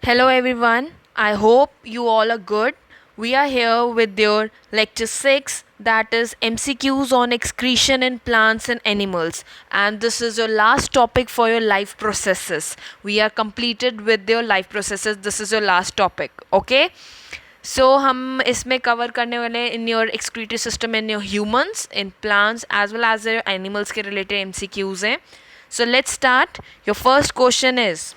Hello everyone, I hope you all are good. We are here with your lecture 6, that is MCQs on excretion in plants and animals, and this is your last topic for your life processes. We are completed with your life processes. This is your last topic, okay? So हम इसमें cover करने वाले in your excretory system in your humans in plants as well as animals के related MCQs हैं. So let's start. Your first question is,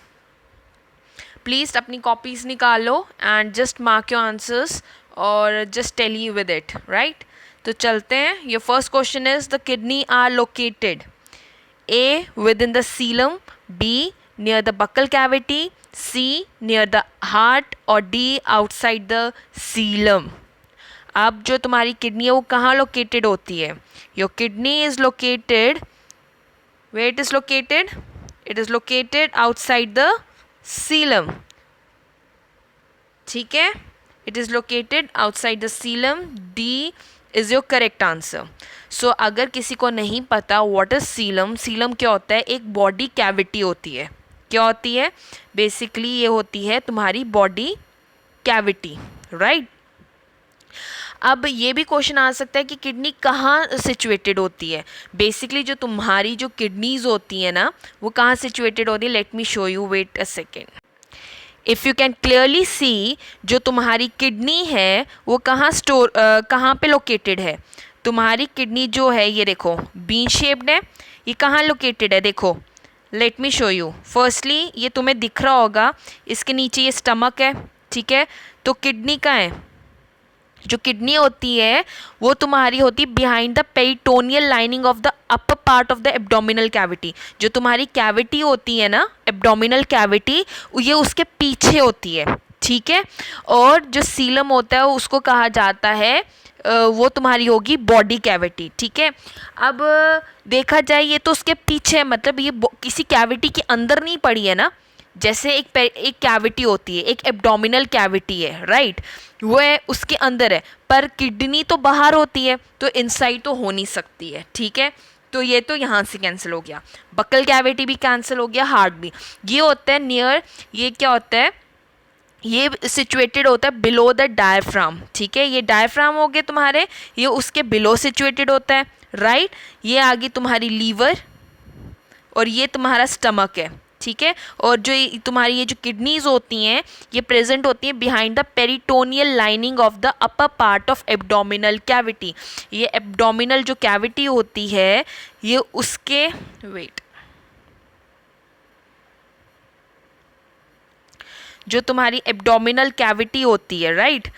please अपनी copies निकालो and just mark your answers और just tell you with it, right? तो चलते हैं. Your first question is the kidney are located A within the coelom, B near the buccal cavity, C near the heart और D outside the coelom. अब जो तुम्हारी kidney है वो कहाँ लोकेटेड होती है? Your kidney is located, where it is located? It is located outside the coelom. ठीक है, it is located outside the coelom. D is your correct answer. So अगर किसी को नहीं पता व्हाट इज सीलम, सीलम क्या होता है? एक बॉडी कैविटी होती है. क्या होती है? बेसिकली ये होती है तुम्हारी बॉडी कैविटी, राइट? अब ये भी क्वेश्चन आ सकता है कि किडनी कहाँ सिचुएटेड होती है. बेसिकली जो तुम्हारी जो किडनीज होती है ना, वो कहाँ सिचुएटेड होती है? Let me show you, wait a second. If you can clearly see, जो तुम्हारी किडनी है वो कहाँ पे लोकेटेड है? तुम्हारी किडनी जो है ये देखो बीन शेप्ड है. ये कहाँ लोकेटेड है? देखो, late me show you. Firstly ये तुम्हें दिख रहा होगा, इसके नीचे ये स्टमक है, ठीक है? तो किडनी का है, जो किडनी होती है वो तुम्हारी होती है behind the peritoneal lining of the upper part of the abdominal cavity. जो तुम्हारी कैविटी होती है ना, एब्डोमिनल कैविटी, ये उसके पीछे होती है, ठीक है? और जो सीलम होता है उसको कहा जाता है वो तुम्हारी होगी बॉडी कैविटी, ठीक है? अब देखा जाए ये तो उसके पीछे है, मतलब ये किसी कैविटी के अंदर नहीं पड़ी है ना. जैसे एक कैविटी होती है, एक एब्डोमिनल कैविटी है, राइट? वो है उसके अंदर है, पर किडनी तो बाहर होती है, तो इनसाइड तो हो नहीं सकती है, ठीक है? तो ये तो यहाँ से कैंसिल हो गया. बकल कैविटी भी कैंसिल हो गया, हार्ट भी. ये होता है नियर, ये क्या होता है? ये सिचुएटेड होता है बिलो द डायफ्राम, ठीक है? ये डायफ्राम हो गए तुम्हारे, ये उसके बिलो सिचुएटेड होता है, राइट? ये आगे तुम्हारी लीवर और ये तुम्हारा स्टमक है, ठीक है? और जो तुम्हारी ये जो किडनीज होती हैं ये प्रेजेंट होती हैं behind the peritoneal lining of the upper part of abdominal cavity. ये एब्डोमिनल जो कैविटी होती है ये उसके वेट, जो तुम्हारी एब्डोमिनल कैविटी होती है, राइट?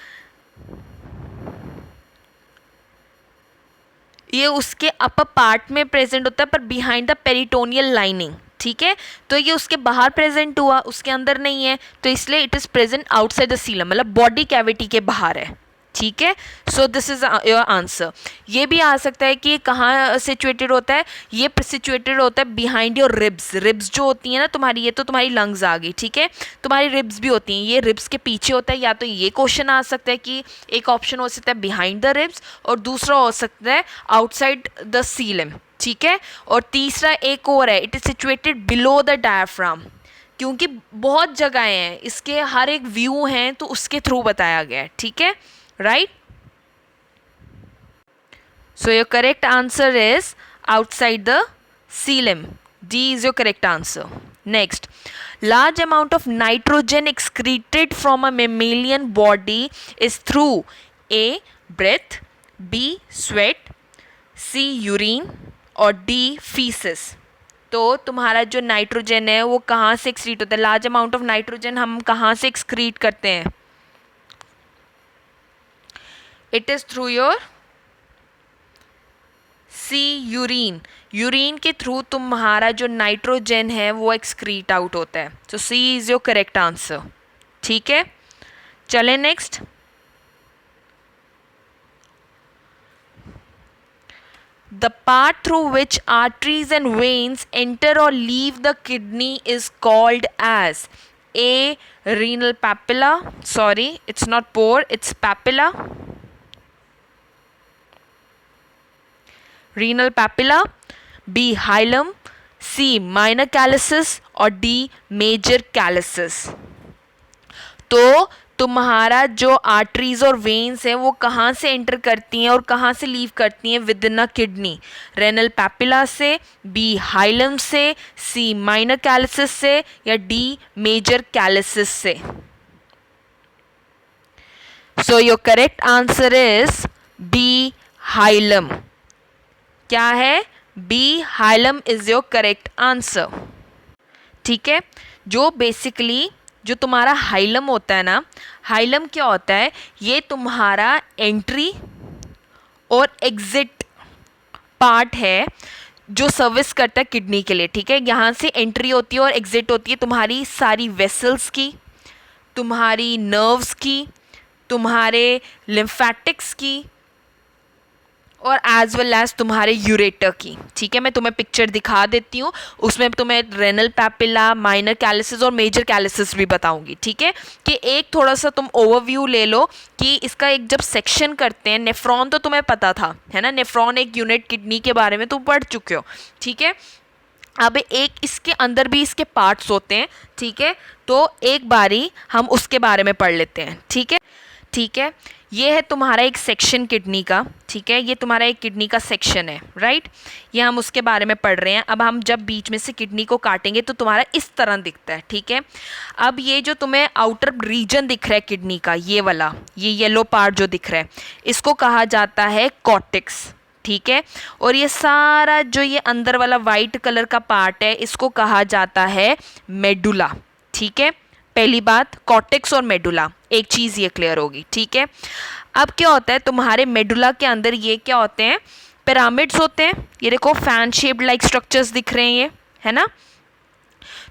ये उसके अपर पार्ट में प्रेजेंट होता है पर बिहाइंड द पेरिटोनियल लाइनिंग, ठीक है? तो ये उसके बाहर प्रेजेंट हुआ, उसके अंदर नहीं है, तो इसलिए it is present outside the coelom, मतलब बॉडी कैविटी के बाहर है, ठीक है? So this is your answer. ये भी आ सकता है कि कहाँ सिचुएटेड होता है? ये सिचुएटेड होता है बिहाइंड योर रिब्स. रिब्स जो होती है ना तुम्हारी, ये तो तुम्हारी लंग्स आ गई, ठीक है? तुम्हारी रिब्स भी होती हैं, ये रिब्स के पीछे होता है. या तो ये क्वेश्चन आ सकता है कि एक ऑप्शन हो सकता है बिहाइंड द रिब्स और दूसरा हो सकता है आउटसाइड द सीलम, ठीक है? और तीसरा एक और है, it is situated below the diaphragm, क्योंकि बहुत जगहें हैं इसके, हर एक व्यू हैं तो उसके थ्रू बताया गया है, ठीक है? Right? So your correct answer is outside the coelom. D is your correct answer. Next, large amount of nitrogen excreted from a mammalian body is through A. breath, B. sweat, C. urine और D. feces. तो तुम्हारा जो nitrogen है वो कहाँ से excrete होता है? लार्ज अमाउंट ऑफ नाइट्रोजन हम कहाँ से एक्सक्रीट करते हैं? It is through your C, urine. Urine के थ्रू तुम्हारा जो नाइट्रोजन है वो एक्सक्रीट आउट होता है. So C is your correct answer, ठीक है? चलें next. The part through which arteries and veins enter or leave the kidney is called as A. renal papilla. Sorry, it's not pore, it's papilla. Renal papilla. B. hilum. C. minor calyces और D. major calyces. तो तुम्हारा जो arteries और veins हैं वो कहाँ से enter करती हैं और कहाँ से लीव करती हैं with in a kidney? Renal papilla से, बी हाइलम से, सी माइनर कैलिसिस से, या डी मेजर कैलिसिस से? So your correct answer is B hilum. क्या है? B hilum is your correct answer. ठीक है, जो बेसिकली जो तुम्हारा हाइलम होता है ना, हाइलम क्या होता है? ये तुम्हारा एंट्री और एग्जिट पार्ट है जो सर्विस करता है किडनी के लिए। ठीक है, यहाँ से एंट्री होती है और एग्जिट होती है तुम्हारी सारी वेसल्स की, तुम्हारी नर्व्स की, तुम्हारे लिम्फेटिक्स की, और एज वेल एज तुम्हारे यूरेटर की। ठीक है, मैं तुम्हें पिक्चर दिखा देती हूँ, उसमें तुम्हें रेनल पैपिला, माइनर कैलिसिस और मेजर कैलिसिस भी बताऊंगी। ठीक है, कि एक थोड़ा सा तुम ओवरव्यू ले लो कि इसका एक जब सेक्शन करते हैं, नेफ्रॉन तो तुम्हें पता था, है ना, नेफ्रॉन एक यूनिट किडनी के बारे में तुम पढ़ चुके हो। ठीक है, अब एक इसके अंदर भी इसके पार्ट्स होते हैं। ठीक है, तो एक बारी हम उसके बारे में पढ़ लेते हैं। ठीक है, ठीक है, ये है तुम्हारा एक सेक्शन किडनी का। ठीक है, ये तुम्हारा एक किडनी का सेक्शन है, राइट, ये हम उसके बारे में पढ़ रहे हैं। अब हम जब बीच में से किडनी को काटेंगे तो तुम्हारा इस तरह दिखता है। ठीक है, अब ये जो तुम्हें आउटर रीजन दिख रहा है किडनी का, ये वाला, ये येलो पार्ट जो दिख रहा है, इसको कहा जाता है कॉर्टेक्स। ठीक है, और ये सारा जो ये अंदर वाला वाइट कलर का पार्ट है, इसको कहा जाता है मेडुला। ठीक है, पहली बात, कॉर्टेक्स और मेडुला, एक चीज़ ये क्लियर होगी। ठीक है, अब क्या होता है तुम्हारे मेडुला के अंदर, ये क्या होते हैं? पिरामिड्स होते हैं। ये देखो फैन शेप्ड लाइक स्ट्रक्चर्स दिख रहे हैं, ये है ना।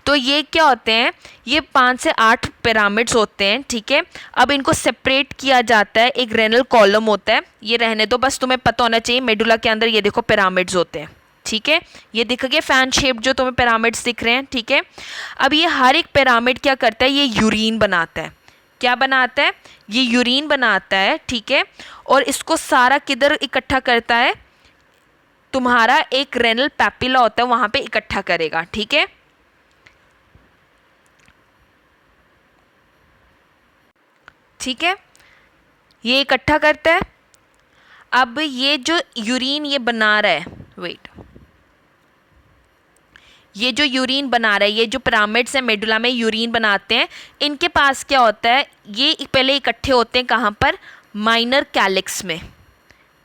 तो ये क्या होते हैं? ये 5 से 8 पिरामिड्स होते हैं। ठीक है, अब इनको सेपरेट किया जाता है, एक रेनल कॉलम होता है। ये रहने दो, बस तुम्हें पता होना चाहिए मेडुला के अंदर ये देखो पिरामिड्स होते हैं। ठीक है, ये दिख गए फैन शेप जो तुम्हें पिरामिड्स दिख रहे हैं। ठीक है, अब ये हर एक पिरामिड क्या करता है? ये यूरिन बनाता है। क्या बनाता है? ये यूरिन बनाता है। ठीक है, और इसको सारा किधर इकट्ठा करता है? तुम्हारा एक रेनल पैपिला होता है, वहां पे इकट्ठा करेगा। ठीक है, ठीक है, ये इकट्ठा करता है। अब ये जो यूरिन ये बना रहा है, वेट, ये जो यूरिन बना रहा है, ये जो पिरामिड्स हैं मेडुला में यूरिन बनाते हैं, इनके पास क्या होता है? ये पहले इकट्ठे होते हैं कहाँ पर? माइनर कैलिक्स में।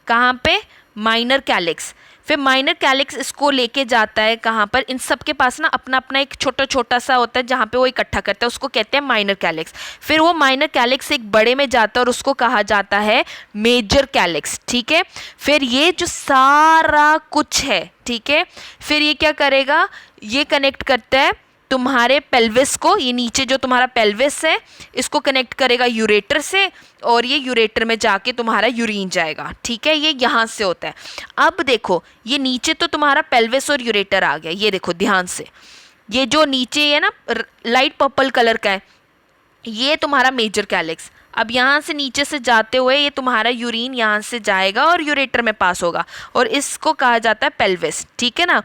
कहाँ पे? Minor calyx. फिर माइनर कैलिक्स इसको लेके जाता है कहाँ पर? इन सब के पास ना अपना अपना एक छोटा छोटा सा होता है जहाँ पे वो इकट्ठा करता है, उसको कहते हैं माइनर कैलिक्स। फिर वो माइनर कैलिक्स एक बड़े में जाता है और उसको कहा जाता है मेजर कैलिक्स। ठीक है, फिर ये जो सारा कुछ है, ठीक है, फिर ये क्या करेगा? ये कनेक्ट करता है तुम्हारे पेल्विस को, ये नीचे जो तुम्हारा पेल्विस है इसको कनेक्ट करेगा यूरेटर से, और ये यूरेटर में जाके तुम्हारा यूरिन जाएगा। ठीक है, ये यहाँ से होता है। अब देखो, ये नीचे तो तुम्हारा पेल्विस और यूरेटर आ गया, ये देखो ध्यान से, ये जो नीचे है ना लाइट पर्पल कलर का है, ये तुम्हारा मेजर कैलिक्स। अब यहाँ से नीचे से जाते हुए ये तुम्हारा यूरिन यहाँ से जाएगा और यूरेटर में पास होगा, और इसको कहा जाता है पेल्विस। ठीक है ना।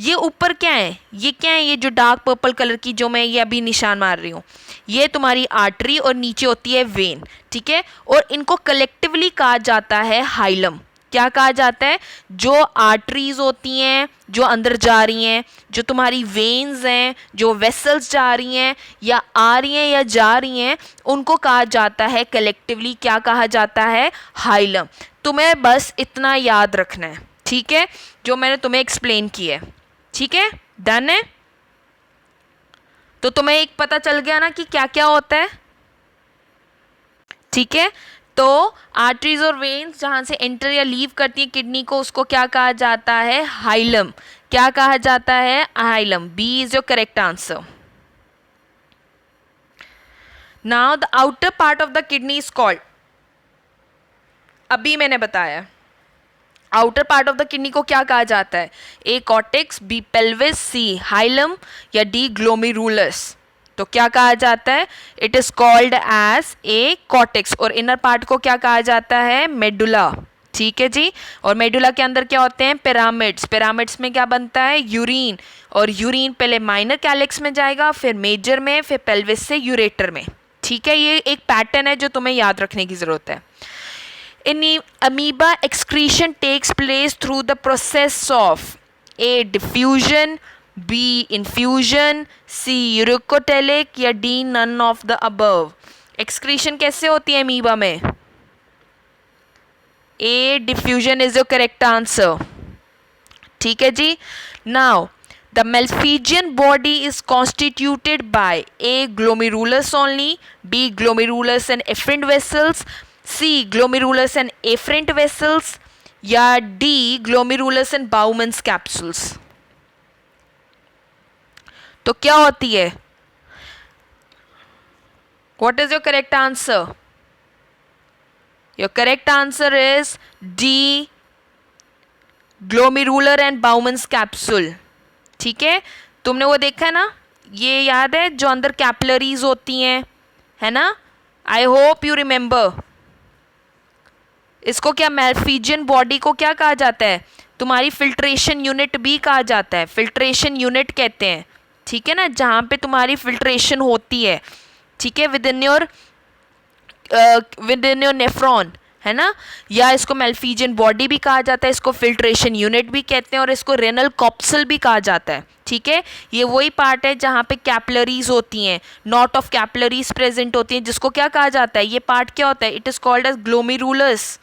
ये ऊपर क्या है? ये क्या है? ये जो डार्क पर्पल कलर की जो मैं ये अभी निशान मार रही हूँ, ये तुम्हारी आर्टरी, और नीचे होती है वेन। ठीक है, और इनको कलेक्टिवली कहा जाता है हाइलम। क्या कहा जाता है? जो आर्टरीज होती हैं जो अंदर जा रही हैं, जो तुम्हारी वेन्स हैं, जो वेसल्स जा रही हैं या आ रही हैं या जा रही हैं, उनको कहा जाता है कलेक्टिवली, क्या कहा जाता है? हाइलम। तुम्हें बस इतना याद रखना है, ठीक है, जो मैंने तुम्हें एक्सप्लेन किया है। ठीक है, डन है? तो तुम्हें एक पता चल गया ना कि क्या क्या होता है। ठीक है, तो आर्टरीज और वेन्स जहां से एंटर या लीव करती है किडनी को, उसको क्या कहा जाता है? हाइलम। क्या कहा जाता है? Hilum. B is your correct answer. Now the outer part of the kidney is called, अभी मैंने बताया outer part of the kidney को क्या कहा जाता है? A cortex, B pelvis, C hilum, या डी ग्लोमेरुलस। तो क्या कहा जाता है? It is called as a cortex. और इनर पार्ट को क्या कहा जाता है? मेडुला। ठीक है जी। और मेडुला के अंदर क्या होते हैं? पिरामिड्स। पिरामिड्स में क्या बनता है? यूरिन। और यूरिन पहले माइनर कैलिक्स में जाएगा, फिर मेजर में, फिर पेल्विस से यूरेटर में। ठीक है, ये एक पैटर्न है जो तुम्हें याद रखने की जरूरत है. In amoeba, excretion takes place through the process of A. diffusion, B. infusion, C. uricotelic या D. none of the above. Excretion कैसे होती है amoeba में? A. diffusion is your correct answer. ठीक है जी. Now the Malpighian body is constituted by A. glomerulus only, B. glomerulus and efferent vessels, C. glomerulus and afferent vessels या D. glomerulus and Bowman's capsules. तो क्या होती है? What is your correct answer? Your correct answer is D. glomerular and Bowman's capsule. ठीक है, तुमने वो देखा है ना, ये याद है जो अंदर कैपिलरीज होती हैं, है ना? I hope you remember. इसको क्या, मैल्फिजियन बॉडी को क्या कहा जाता है? तुम्हारी फिल्ट्रेशन यूनिट भी कहा जाता है, फिल्ट्रेशन यूनिट कहते हैं. ठीक है ना, जहाँ पे तुम्हारी फिल्ट्रेशन होती है. ठीक है, विद इन योर नेफ्रॉन, है ना? या इसको मैल्फिजियन बॉडी भी कहा जाता है, इसको फिल्ट्रेशन यूनिट भी कहते हैं और इसको रेनल कॉप्सल भी कहा जाता है. ठीक है, ये वही पार्ट है जहाँ पे कैपिलरीज होती हैं, नॉट ऑफ कैपिलरीज प्रेजेंट होती हैं, जिसको क्या कहा जाता है? ये पार्ट क्या होता है? It is called as glomerulus.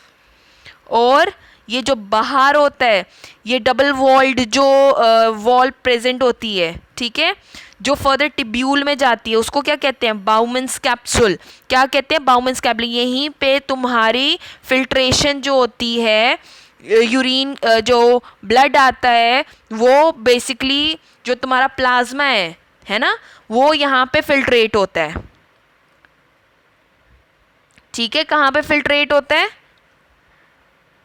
और ये जो बाहर होता है, ये डबल वॉल्ड जो वॉल प्रेजेंट होती है, ठीक है, जो फर्दर टिब्यूल में जाती है, उसको क्या कहते हैं? बाउमन्स कैप्सूल. क्या कहते हैं? बाउमन्स कैप्सूल. यहीं पे तुम्हारी फिल्ट्रेशन जो होती है, यूरिन जो ब्लड आता है, वो बेसिकली जो तुम्हारा प्लाज्मा है ना, वो यहाँ पे फिल्ट्रेट होता है. ठीक है, कहाँ पे फिल्ट्रेट होता है?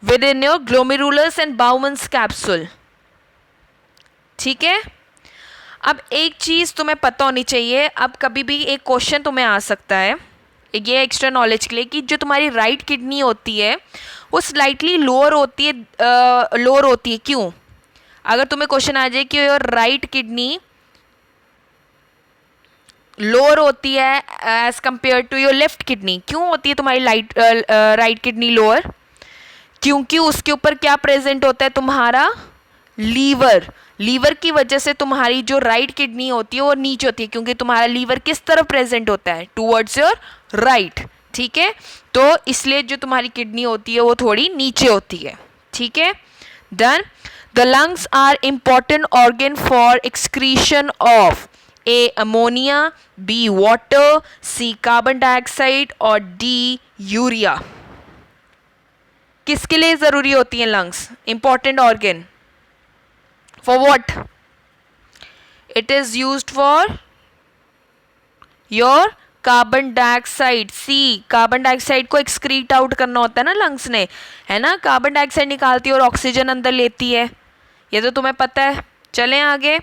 Within your glomerulus and Bowman's capsule. ठीक है, अब एक चीज़ तुम्हें पता होनी चाहिए. अब कभी भी एक क्वेश्चन तुम्हें आ सकता है, ये एक्स्ट्रा नॉलेज के लिए, कि जो तुम्हारी राइट किडनी होती है वो स्लाइटली लोअर होती है. लोअर होती है क्यों? अगर तुम्हें क्वेश्चन आ जाए कि योर राइट किडनी लोअर होती है as compare to your left kidney, क्यों होती है तुम्हारी राइट किडनी लोअर? क्योंकि उसके ऊपर क्या प्रेजेंट होता है? तुम्हारा लीवर. लीवर की वजह से तुम्हारी जो राइट किडनी होती है वो नीचे होती है, क्योंकि तुम्हारा लीवर किस तरफ प्रेजेंट होता है? Towards your right. ठीक है, तो इसलिए जो तुम्हारी किडनी होती है वो थोड़ी नीचे होती है. ठीक है, done. The lungs are important organ for excretion of A ammonia, B water, C carbon dioxide और डी यूरिया. किसके लिए जरूरी होती हैं lungs? Important organ. For what? It is used for your carbon dioxide. C, carbon dioxide को excrete out करना होता है ना लंग्स ने, है ना? कार्बन डाइऑक्साइड निकालती है और ऑक्सीजन अंदर लेती है, ये तो तुम्हें पता है. चलें आगे.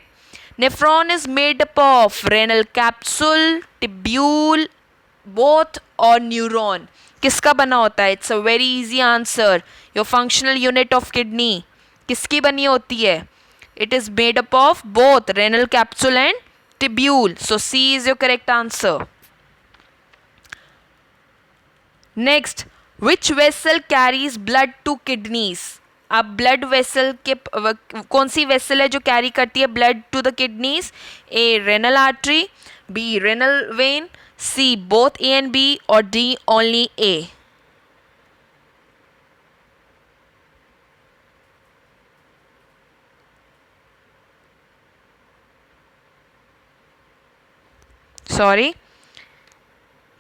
Nephron is made up of renal capsule, tubule, both और न्यूरॉन. किसका बना होता है? It's a very easy answer. Your functional unit of kidney किसकी बनी होती है? It is made up of both renal capsule and tubule. So C is your correct answer. Next, which vessel carries blood to kidneys? अब blood vessel के कौन सी vessel है जो कैरी करती है blood to the kidneys? A renal artery, B renal vein, C both A and B और D only A. Sorry,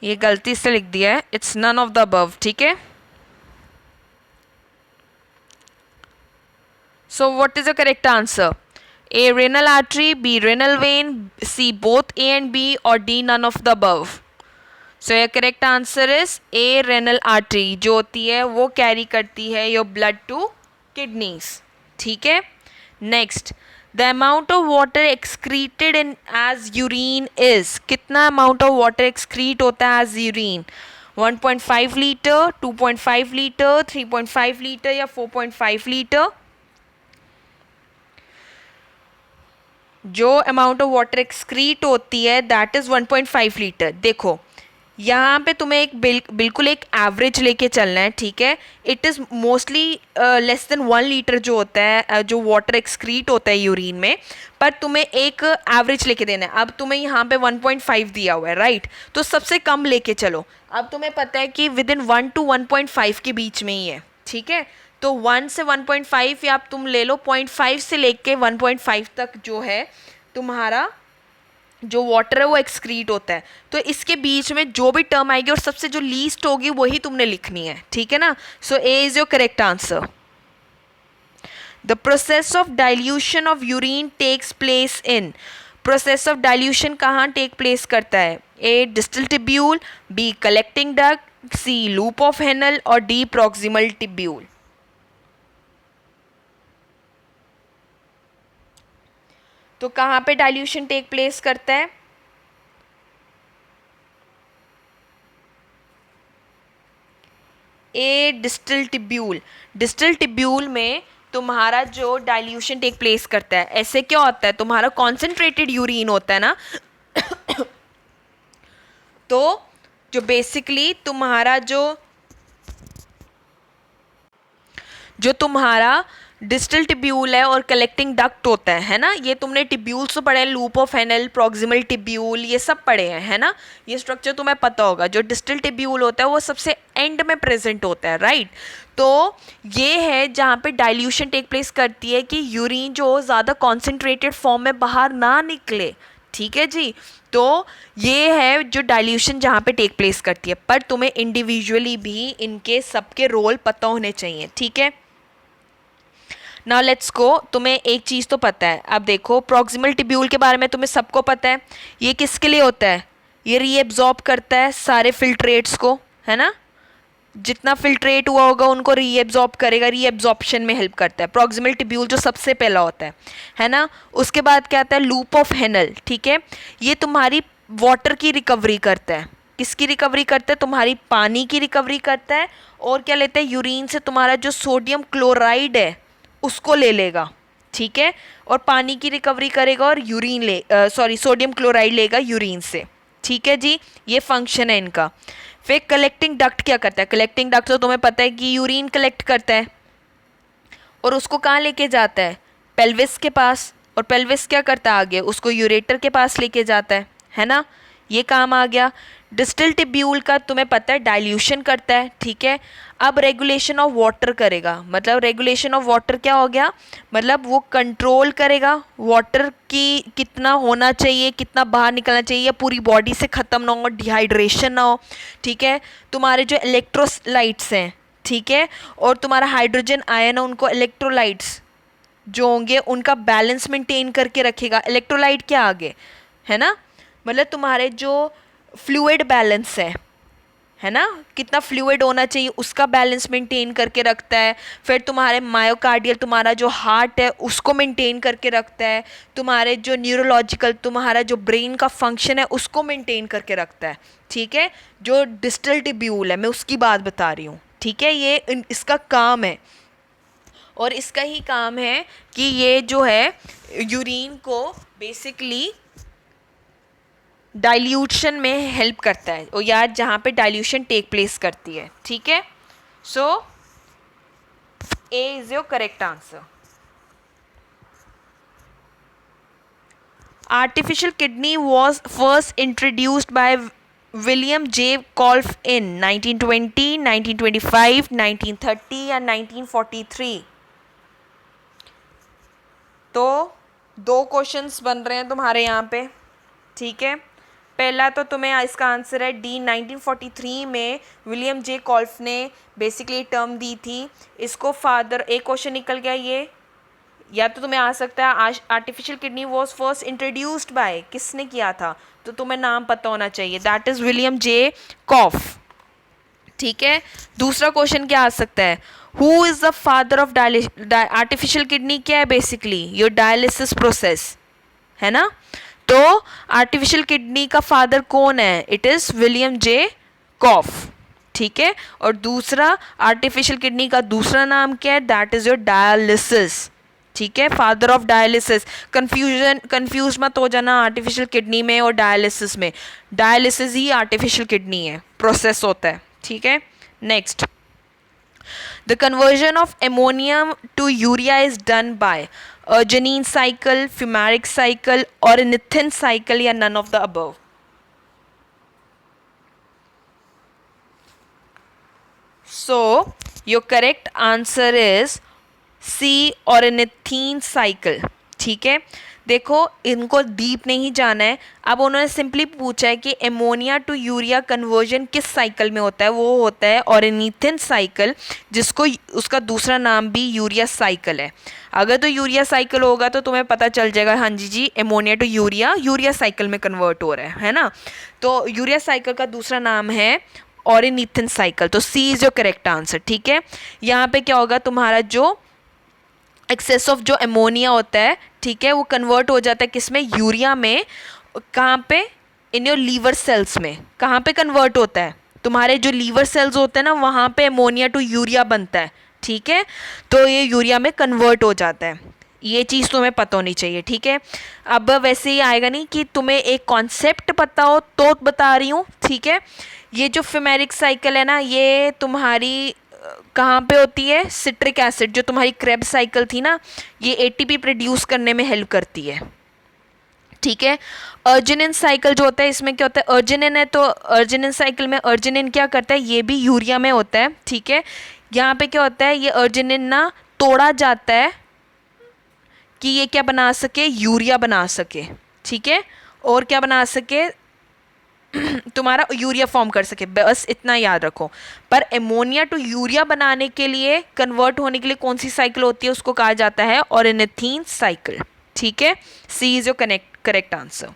ये गलती से लिख दिया है. It's none of the above. ठीक है, so what is the correct answer? A renal artery, B renal vein, C both A and B or D none of the above. So your correct answer is A renal artery, जो होती है वो carry करती है your blood to kidneys. ठीक है. Next, the amount of water excreted in as urine is, कितना amount of water excrete होता है as urine? 1.5 litre, 2.5 litre, 3.5 litre या 4.5 लीटर? जो अमाउंट ऑफ वाटर एक्सक्रीट होती है दैट इज 1.5 लीटर. देखो यहाँ पे तुम्हें एक बिल्कुल एक एवरेज लेके चलना है, ठीक है। It is mostly less than 1 litre जो होता है, जो वाटर एक्सक्रीट होता है यूरिन में, पर तुम्हें एक एवरेज लेके देना है। अब तुम्हें यहाँ पे 1.5 दिया हुआ है, राइट, तो सबसे कम लेके चलो। अब तुम्हें पता है कि विद इन 1 to 1.5 के बीच में ही है, ठीक है। तो 1 से 1.5 या आप तुम ले लो 0.5 से लेके 1.5 तक जो है तुम्हारा जो वाटर है वो एक्सक्रीट होता है। तो इसके बीच में जो भी टर्म आएगी और सबसे जो लीस्ट होगी वही तुमने लिखनी है, ठीक है ना। So A is your correct answer. The process of dilution of urine takes place in, process of dilution कहाँ टेक प्लेस करता है? A distal tubule, B collecting duct, C loop of Henle और डी प्रॉक्सिमल टिब्यूल। तो कहाँ पे dilution take place करता है? A distal tubule. Distal tubule में तुम्हारा जो डाइल्यूशन टेक प्लेस करता है, ऐसे क्या होता है, तुम्हारा कॉन्सेंट्रेटेड यूरिन होता है ना तो जो बेसिकली तुम्हारा जो तुम्हारा डिस्टल टिब्यूल है और कलेक्टिंग डक्ट होता है ना, ये तुमने टिब्यूल्स तो पढ़े हैं, loop of Henle, proximal tubule, ये सब पढ़े हैं, है ना। ये स्ट्रक्चर तुम्हें पता होगा। जो डिस्टल टिब्यूल होता है वो सबसे एंड में प्रेजेंट होता है, राइट। तो ये है जहाँ पे डाइल्यूशन टेक प्लेस करती है कि यूरिन जो ज़्यादा कॉन्सेंट्रेटेड फॉर्म में बाहर ना निकले, ठीक है जी। तो ये है जो डाइल्यूशन जहाँ पे टेक प्लेस करती है, पर तुम्हें इंडिविजुअली भी इनके सबके रोल पता होने चाहिए, ठीक है। नाउ लेट्स गो, तुम्हें एक चीज़ तो पता है। अब देखो प्रॉक्सिमल टिब्यूल के बारे में तुम्हें सबको पता है, ये किसके लिए होता है? ये रीएब्जॉर्ब करता है सारे फिल्ट्रेट्स को, है ना। जितना फिल्ट्रेट हुआ होगा उनको रीएब्जॉर्ब करेगा, रीएब्जॉर्प्शन में हेल्प करता है प्रॉक्सिमल टिब्यूल, जो सबसे पहला होता है ना। उसके बाद क्या आता है? लूप ऑफ हेनल, ठीक है। ये तुम्हारी वाटर की रिकवरी करता है। किसकी रिकवरी करता है? तुम्हारी पानी की रिकवरी करता है। और क्या लेता है? यूरिन से तुम्हारा जो सोडियम क्लोराइड है उसको ले लेगा, ठीक है। और पानी की रिकवरी करेगा और यूरिन सोडियम क्लोराइड लेगा यूरिन से, ठीक है जी। ये फंक्शन है इनका। फिर कलेक्टिंग डक्ट क्या करता है? कलेक्टिंग डक्ट तो तुम्हें पता है कि यूरिन कलेक्ट करता है और उसको कहाँ लेके जाता है? पेल्विस के पास। और पेल्विस क्या करता है आगे? उसको यूरेटर के पास लेके जाता है ना। ये काम आ गया। डिस्टल टिब्यूल का तुम्हें पता है डाइल्यूशन करता है, ठीक है। अब रेगुलेशन ऑफ वाटर करेगा, मतलब रेगुलेशन ऑफ वाटर क्या हो गया? मतलब वो कंट्रोल करेगा वाटर की कितना होना चाहिए, कितना बाहर निकलना चाहिए, या पूरी बॉडी से ख़त्म ना हो, डिहाइड्रेशन ना हो, ठीक है। तुम्हारे जो इलेक्ट्रोलाइट्स हैं, ठीक है, और तुम्हारा हाइड्रोजन आयन है, उनको इलेक्ट्रोलाइट्स जो होंगे उनका बैलेंस मेंटेन करके रखेगा। इलेक्ट्रोलाइट क्या आगे, है ना, मतलब तुम्हारे जो फ्लूइड बैलेंस है ना, कितना फ्लूइड होना चाहिए उसका बैलेंस मेंटेन करके रखता है। फिर तुम्हारे मायोकार्डियल, तुम्हारा जो हार्ट है उसको मेंटेन करके रखता है। तुम्हारे जो न्यूरोलॉजिकल, तुम्हारा जो ब्रेन का फंक्शन है उसको मेंटेन करके रखता है, ठीक है। जो डिस्टल टिब्यूल है मैं उसकी बात बता रही हूँ, ठीक है। ये इसका काम है, और इसका ही काम है कि ये जो है यूरिन को बेसिकली डाइल्यूशन में हेल्प करता है, और यार जहाँ पे डाइल्यूशन टेक प्लेस करती है, ठीक है। So A is your correct answer. Artificial kidney was first introduced by William J Kolff in 1920, 1925, 1930 या 1943। तो 2 क्वेश्चंस बन रहे हैं तुम्हारे यहाँ पे, ठीक है। पहला तो तुम्हें इसका आंसर है डी, 1943 में विलियम जे कॉल्फ ने बेसिकली टर्म दी थी इसको फादर। एक क्वेश्चन निकल गया ये, या तो तुम्हें आ सकता है artificial kidney was first introduced bye, किसने किया था, तो तुम्हें नाम पता होना चाहिए, दैट इज़ विलियम जे कॉफ, ठीक है। दूसरा क्वेश्चन क्या आ सकता है? Who is the father of artificial kidney क्या है? बेसिकली योर डायलिसिस प्रोसेस, है ना। तो आर्टिफिशियल किडनी का फादर कौन है? इट इज़ विलियम जे कॉफ, ठीक है। और दूसरा आर्टिफिशियल किडनी का दूसरा नाम क्या है? दैट इज़ योर डायलिसिस, ठीक है, फादर ऑफ डायलिसिस। कंफ्यूज मत हो जाना आर्टिफिशियल किडनी में और डायलिसिस में, डायलिसिस ही आर्टिफिशियल किडनी है, प्रोसेस होता है, ठीक है। Next, the conversion of ammonium to urea is done by arginine cycle, fumaric cycle, ornithine cycle, या none of the above. So your correct answer is C, ornithine cycle, ठीक है। देखो इनको डीप नहीं जाना है, अब उन्होंने सिंपली पूछा है कि एमोनिया टू यूरिया कन्वर्जन किस साइकिल में होता है, वो होता है ऑर्निथिन साइकिल, जिसको उसका दूसरा नाम भी यूरिया साइकिल है। अगर तो यूरिया साइकिल होगा तो तुम्हें पता चल जाएगा, हाँ जी एमोनिया टू यूरिया साइकिल में कन्वर्ट हो रहा है ना। तो यूरिया साइकिल का दूसरा नाम है ऑर्निथिन साइकिल, तो सी इज योर करेक्ट आंसर, ठीक है। यहाँ पे क्या होगा, तुम्हारा जो एक्सेस ऑफ जो एमोनिया होता है, ठीक है, वो कन्वर्ट हो जाता है किस में, यूरिया में। कहाँ पे, इन योर लीवर सेल्स में। कहाँ पे कन्वर्ट होता है, तुम्हारे जो लीवर सेल्स होते हैं ना, वहाँ पे एमोनिया टू यूरिया बनता है, ठीक है। तो ये यूरिया में कन्वर्ट हो जाता है, ये चीज़ तुम्हें पता होनी चाहिए, ठीक है। अब वैसे ही आएगा नहीं कि तुम्हें एक कॉन्सेप्ट पता हो तो बता रही हूँ, ठीक है। ये जो फिमेरिक साइकिल है ना, ये तुम्हारी कहाँ पे होती है, सिट्रिक एसिड, जो तुम्हारी क्रेब साइकिल थी ना, ये एटीपी प्रोड्यूस करने में हेल्प करती है, ठीक है। अर्जिनिन साइकिल जो होता है, इसमें क्या होता है, अर्जिनिन है, तो अर्जिनिन साइकिल में अर्जिनिन क्या करता है, ये भी यूरिया में होता है, ठीक है। यहाँ पे क्या होता है, ये अर्जिनिन ना तोड़ा जाता है कि ये क्या बना सके, यूरिया बना सके, ठीक है, और क्या बना सके, तुम्हारा यूरिया फॉर्म कर सके, बस इतना याद रखो। पर एमोनिया टू यूरिया बनाने के लिए, कन्वर्ट होने के लिए कौन सी साइकिल होती है, उसको कहा जाता है ऑर्निथीन साइकिल, ठीक है। C is your correct answer.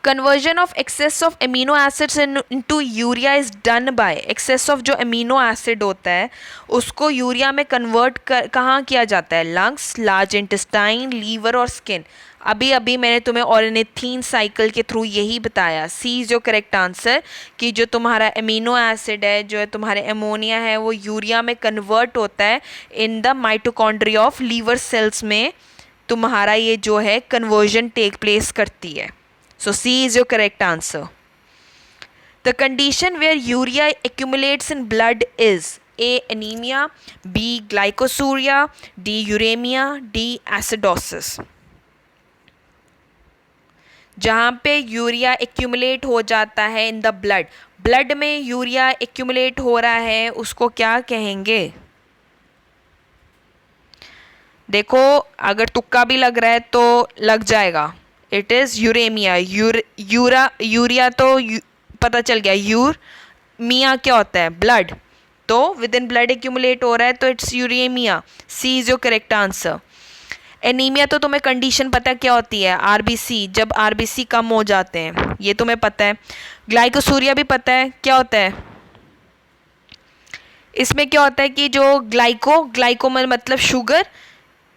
Conversion of excess of amino acids into urea is done by, excess of जो एमिनो एसिड होता है उसको यूरिया में कन्वर्ट कहाँ किया जाता है, लंग्स, लार्ज इंटेस्टाइन, लीवर और स्किन। अभी अभी मैंने तुम्हें ऑर्निथीन साइकिल के थ्रू यही बताया। सी इज जो करेक्ट आंसर, कि जो तुम्हारा एमिनो एसिड है, जो है तुम्हारे एमोनिया है, वो यूरिया में कन्वर्ट होता है in the mitochondria of liver cells में, तुम्हारा ये जो है कन्वर्जन टेक प्लेस करती है। So C is your correct answer. The condition where urea accumulates in blood is A. anemia, B. glycosuria, D. uremia, D. acidosis. जहाँ पे urea accumulate हो जाता है इन द ब्लड, ब्लड में urea accumulate हो रहा है, उसको क्या कहेंगे। देखो अगर तुक्का भी लग रहा है तो लग जाएगा, इट इज़ यूरेमिया। यूरिया तो पता चल गया, मिया क्या होता है, ब्लड, तो विद इन ब्लड एक्यूमुलेट हो रहा है, तो it's uremia. C is your correct answer. Anaemia तो तुम्हें कंडीशन पता है क्या होती है, आरबीसी, जब आरबीसी कम हो जाते हैं, ये तुम्हें पता है। ग्लाइकोसूरिया भी पता है क्या होता है, इसमें क्या होता है कि जो ग्लाइको मतलब शुगर,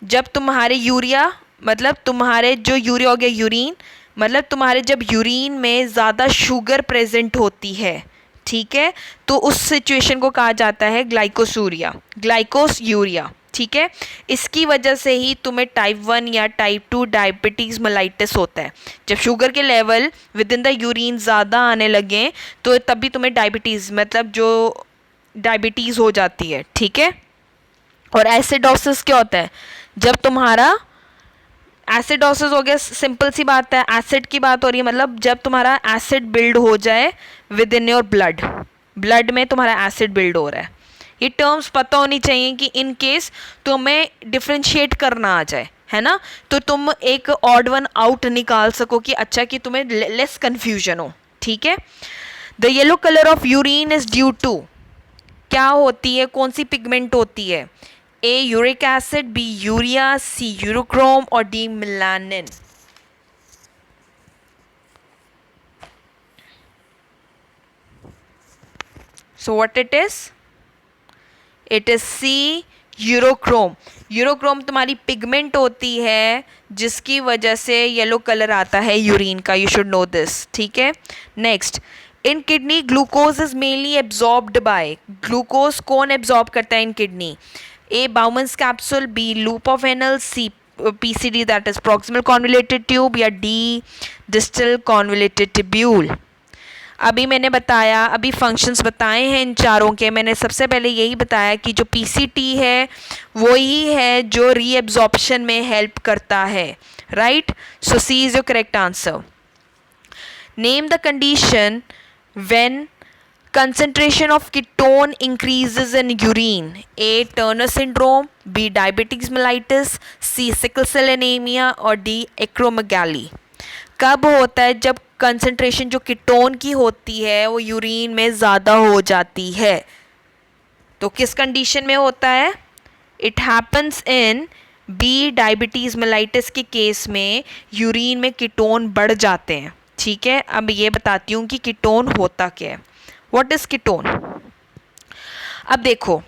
जब तुम्हारे यूरिया मतलब तुम्हारे जो यूरिया हो गया यूरिन, मतलब तुम्हारे जब यूरिन में ज़्यादा शुगर प्रेजेंट होती है, ठीक है, तो उस सिचुएशन को कहा जाता है ग्लाइकोसूरिया, ग्लाइकोस यूरिया, ठीक है। इसकी वजह से ही तुम्हें टाइप 1 या टाइप 2 डायबिटीज़ मेलाइटिस होता है। जब शुगर के level with in the urine ज़्यादा आने लगे तो तभी तुम्हें डायबिटीज़ मतलब जो डायबिटीज़ हो जाती है, ठीक है। और एसिडोसिस क्या होता है, जब तुम्हारा एसिडोसिस हो गया, सिंपल सी बात है, एसिड की बात हो रही है, मतलब जब तुम्हारा एसिड बिल्ड हो जाए विद इन योर ब्लड में तुम्हारा एसिड बिल्ड हो रहा है। ये टर्म्स पता होनी चाहिए कि इन केस तुम्हें डिफ्रेंशिएट करना आ जाए, है ना, तो तुम एक ऑड वन आउट निकाल सको कि अच्छा कि तुम्हें लेस कन्फ्यूजन हो, ठीक है। The yellow colour of urine is due to, क्या होती है, कौन सी पिगमेंट होती है, A. Uric acid, B. Urea, C. Urochrome और D. Melanin. So what it is? It is C. Urochrome. Urochrome तुम्हारी पिगमेंट होती है जिसकी वजह से येलो कलर आता है यूरिन का, यू शुड नो दिस, ठीक है। Next, in kidney glucose is mainly absorbed bye, glucose कौन एब्जॉर्ब करता है इन kidney, A. Bowman's capsule, B. loop of Henle, C. PCD that is proximal convoluted tube, या D. distal convoluted tubule. अभी मैंने बताया, अभी फंक्शंस बताए हैं इन चारों के। मैंने सबसे पहले यही बताया कि जो पीसीटी है वो ही है जो रीएब्जॉर्प्शन में हेल्प करता है, right. So C is your correct answer. Name the condition when concentration of ketone increases in urine. A. Turner syndrome, B. diabetic mellitus, C. sickle cell anemia और D. acromegaly. कब होता है? जब concentration जो ketone की होती है वो यूरिन में ज़्यादा हो जाती है। तो किस कंडीशन में होता है? It happens in B diabetes mellitus के केस में यूरिन में कीटोन बढ़ जाते हैं, ठीक है। अब ये बताती हूँ कि कीटोन होता क्या है। What is ketone? अब देखो,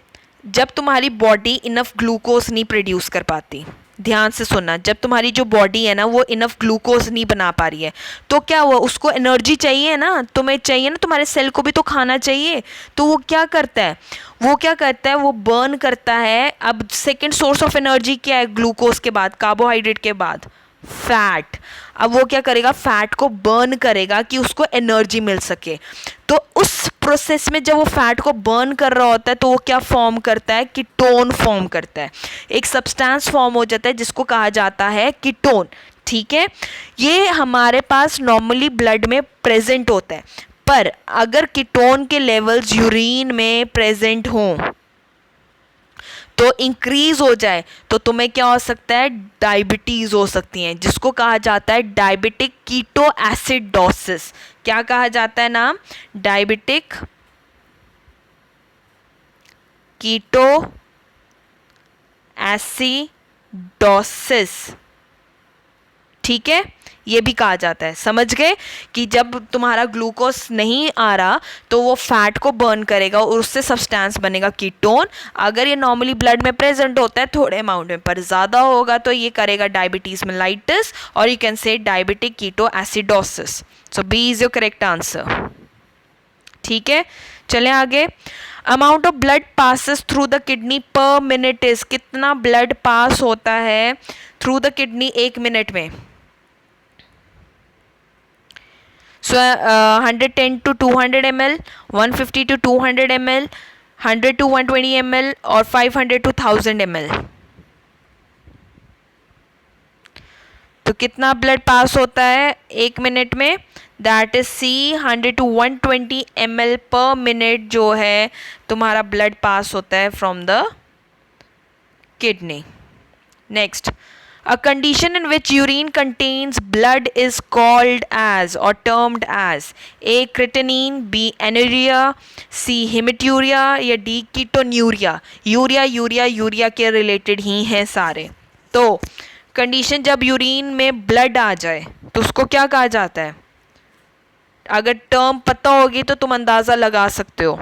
जब तुम्हारी बॉडी इनफ ग्लूकोज नहीं प्रोड्यूस कर पाती, ध्यान से सुनना, जब तुम्हारी जो बॉडी है ना वो इनफ ग्लूकोज नहीं बना पा रही है, तो क्या हुआ, उसको एनर्जी चाहिए ना, तुम्हें चाहिए ना, तुम्हारे सेल को भी तो खाना चाहिए। तो वो क्या करता है, वो बर्न करता है। अब सेकेंड सोर्स ऑफ एनर्जी क्या है ग्लूकोज के बाद, कार्बोहाइड्रेट के बाद? फैट। अब वो क्या करेगा, फैट को बर्न करेगा कि उसको एनर्जी मिल सके। तो उस प्रोसेस में जब वो फैट को बर्न कर रहा होता है तो वो क्या फॉर्म करता है, कीटोन फॉर्म करता है। एक सब्सटेंस फॉर्म हो जाता है जिसको कहा जाता है कीटोन, ठीक है। ये हमारे पास नॉर्मली ब्लड में प्रेजेंट होता है, पर अगर कीटोन के लेवल्स यूरिन में प्रेजेंट हों तो इंक्रीज हो जाए तो तुम्हें क्या हो सकता है, डायबिटीज़ हो सकती है, जिसको कहा जाता है डायबिटिक कीटो एसिडोसिस। क्या कहा जाता है नाम? डायबिटिक कीटो एसिडोसिस, ठीक है, ये भी कहा जाता है। समझ गए कि जब तुम्हारा ग्लूकोज नहीं आ रहा तो वो फैट को बर्न करेगा और उससे सब्सटेंस बनेगा कीटोन। अगर ये नॉर्मली ब्लड में प्रेजेंट होता है थोड़े अमाउंट में, पर ज़्यादा होगा तो ये करेगा डायबिटीज़ मेलाइटिस, और you can say diabetic keto acidosis. So B is your correct answer, ठीक है। चलें आगे। Amount of blood passes through the kidney per minute is, कितना ब्लड पास होता है थ्रू द किडनी एक मिनट में? So 110 to 200 ml, 150 to 200 ml, 100 to 120 ml और 500 to 1000 ml। तो कितना ब्लड पास होता है एक मिनट में? That is C, 100 to 120 ml per minute जो है तुम्हारा ब्लड पास होता है from the kidney. Next, a condition in which urine contains blood is called as or termed as A. creatinine, B. anuria, C. hematuria या D. ketonuria। Urea के related ही हैं सारे। तो कंडीशन जब यूरिन में blood आ जाए तो उसको क्या कहा जाता है? अगर टर्म पता होगी तो तुम अंदाज़ा लगा सकते हो।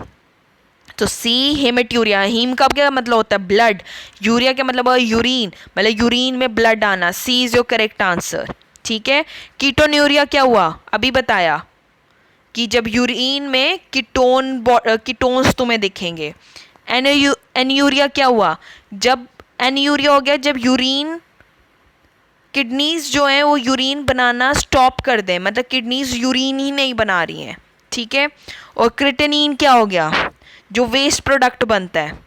तो सी, हेमेट्यूरिया। हीम का क्या मतलब होता है? ब्लड। यूरिया का मतलब यूरिन, मतलब यूरिन में ब्लड आना। सी इज योर करेक्ट आंसर, ठीक है। कीटोन्यूरिया क्या हुआ? अभी बताया कि जब यूरिन में कीटोन्स तुम्हें दिखेंगे। एन्यूरिया क्या हुआ? जब एन्यूरिया हो गया जब यूरिन, किडनीज जो हैं वो यूरिन बनाना स्टॉप कर दें, मतलब किडनीज यूरिन ही नहीं बना रही हैं, ठीक है। और क्रिटेनिन क्या हो गया? जो वेस्ट प्रोडक्ट बनता है,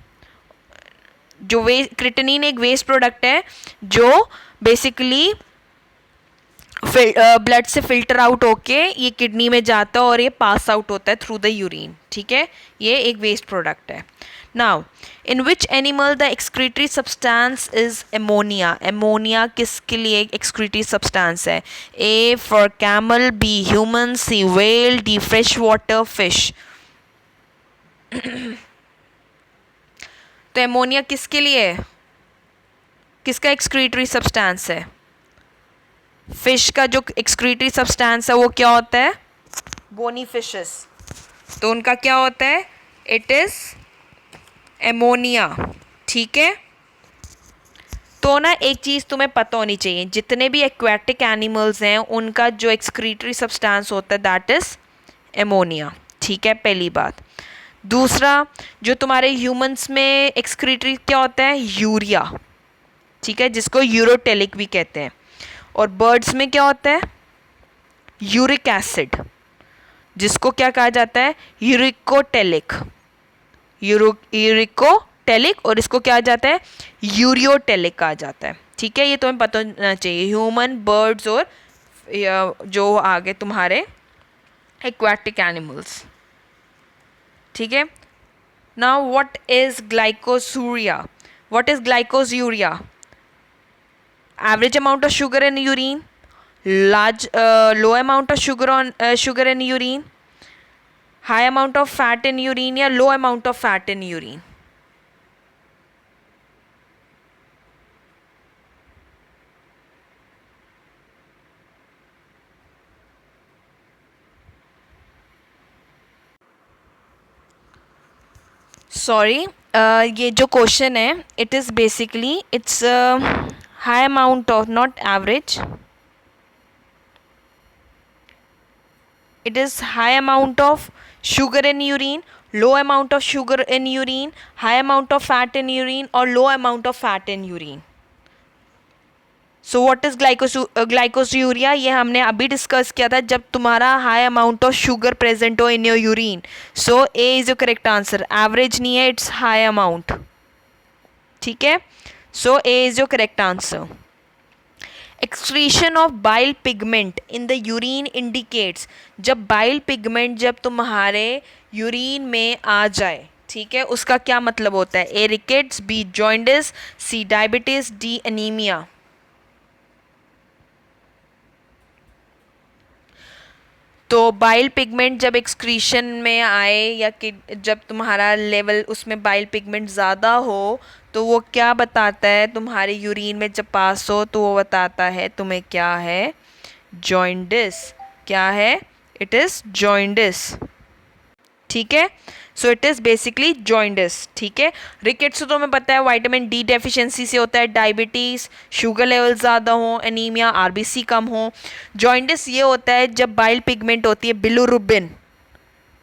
क्रिटेनिन एक वेस्ट प्रोडक्ट है जो बेसिकली ब्लड से फिल्टर आउट होके ये किडनी में जाता है और ये पास आउट होता है थ्रू द यूरिन, ठीक है। ये एक वेस्ट प्रोडक्ट है। Now, in which animal the excretory substance is ammonia? Ammonia किसके लिए एक्सक्रीटरी सब्सटेंस है? A for camel, B human, C whale, D fresh water fish. तो एमोनिया किसके लिए है? किसका एक्सक्रीटरी सब्सटेंस है? फिश का जो एक्सक्रीटरी सब्सटेंस है वो क्या होता है? Bony fishes. तो उनका क्या होता है? इट इज एमोनिया, ठीक है। तो ना एक चीज़ तुम्हें पता होनी चाहिए, जितने भी एक्वेटिक एनिमल्स हैं उनका जो एक्सक्रीटरी सब्सटेंस होता है दैट इज एमोनिया, ठीक है, पहली बात। दूसरा जो तुम्हारे ह्यूमंस में एक्सक्रीटरी क्या होता है, यूरिया, ठीक है, जिसको यूरोटेलिक भी कहते हैं। और बर्ड्स में क्या होता है, यूरिक एसिड, जिसको क्या कहा जाता है, यूरिकोटेलिक, यूरिकोटेलिक, और इसको क्या जाता है, यूरियोटेलिक कहा जाता है। ठीक है, ये तुम्हें पता होना चाहिए, ह्यूमन, बर्ड्स और जो आगे तुम्हारे एक्वाटिक एनिमल्स। ठीक है, now what is glycosuria? What is glycosuria? Average amount of sugar in urine, large low amount of sugar in urine, high amount of fat in urine या low amount of fat in urine? Sorry, ये जो question है, it is basically it's high amount of, not average, it is high amount of sugar in urine, low amount of sugar in urine, high amount of fat in urine or low amount of fat in urine. So what is glycosuria? ये हमने अभी discuss किया था, जब तुम्हारा high amount of sugar present हो in your urine. So A is your correct answer, average नहीं है, इट्स हाई अमाउंट। ठीक है, so A is your correct answer. Excretion of bile pigment in the urine indicates, जब bile pigment जब तुम्हारे urine में आ जाए, ठीक है, उसका क्या मतलब होता है? ए रिकेट्स, बी जॉइंडिस, सी डायबिटीज, डी एनीमिया। तो बाइल पिगमेंट जब एक्सक्रीशन में आए या कि जब तुम्हारा लेवल उसमें बाइल पिगमेंट ज़्यादा हो, तो वो क्या बताता है, तुम्हारे यूरिन में जब पास हो तो वो बताता है तुम्हें क्या है, जॉइंडिस। क्या है? It is jaundice. ठीक है, so it is basically jaundice. ठीक है, रिकेट्स तो तुम्हें पता है विटामिन डी डेफिशिएंसी से होता है, डायबिटीज़, शुगर लेवल ज़्यादा हो, एनीमिया, आरबीसी कम हो। जॉइंडिस ये होता है जब बाइल पिगमेंट होती है बिलुरुबिन,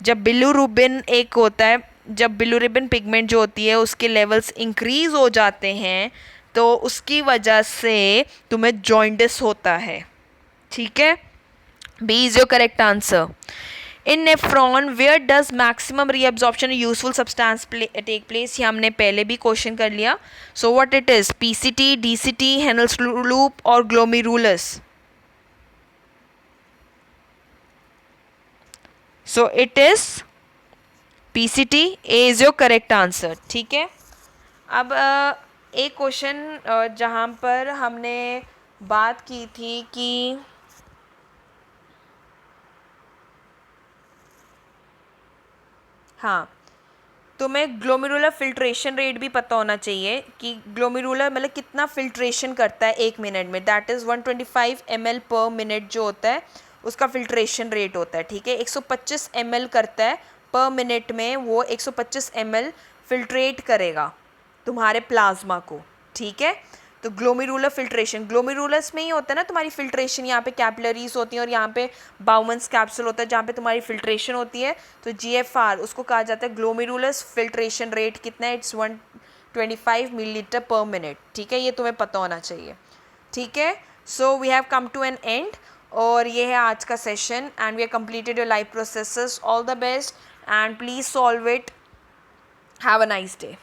जब बिलुरुबिन एक होता है, जब बिलुरुबिन पिगमेंट जो होती है उसके लेवल्स इंक्रीज हो जाते हैं, तो उसकी वजह से तुम्हें जॉइंडिस होता है। ठीक है, B is your correct answer. In nephron where does maximum reabsorption useful substance take place? ये हमने पहले भी क्वेश्चन कर लिया। So what it is, PCT, DCT, Henle's loop और glomerulus? So it is PCT, A is your correct answer. ठीक है, अब एक क्वेश्चन जहाँ पर हमने बात की थी कि हाँ, तुम्हें ग्लोमेरुलर फिल्ट्रेशन रेट भी पता होना चाहिए कि ग्लोमेरुलर मतलब कितना फिल्ट्रेशन करता है एक मिनट में, that is 125 ml per minute जो होता है उसका फिल्ट्रेशन रेट होता है। ठीक है, 125 ml करता है पर मिनट में, वो 125 ml फिल्ट्रेट करेगा तुम्हारे प्लाज्मा को। ठीक है, तो ग्लोमेरुलर फिल्ट्रेशन, ग्लोमेरुलस में ही होता है ना तुम्हारी फिल्ट्रेशन, यहाँ पे कैपिलरीज होती हैं और यहाँ पे बाउमन्स कैप्सूल होता है जहाँ पे तुम्हारी फिल्ट्रेशन होती है। तो GFR उसको कहा जाता है ग्लोमेरुलस फिल्ट्रेशन रेट कितना है, इट्स 125 मिलीलीटर पर मिनट। ठीक है, ये तुम्हें पता होना चाहिए। ठीक है, so we have come to an end, और ये है आज का session, and we have completed your life processes. All the best and please solve it. Have a nice day.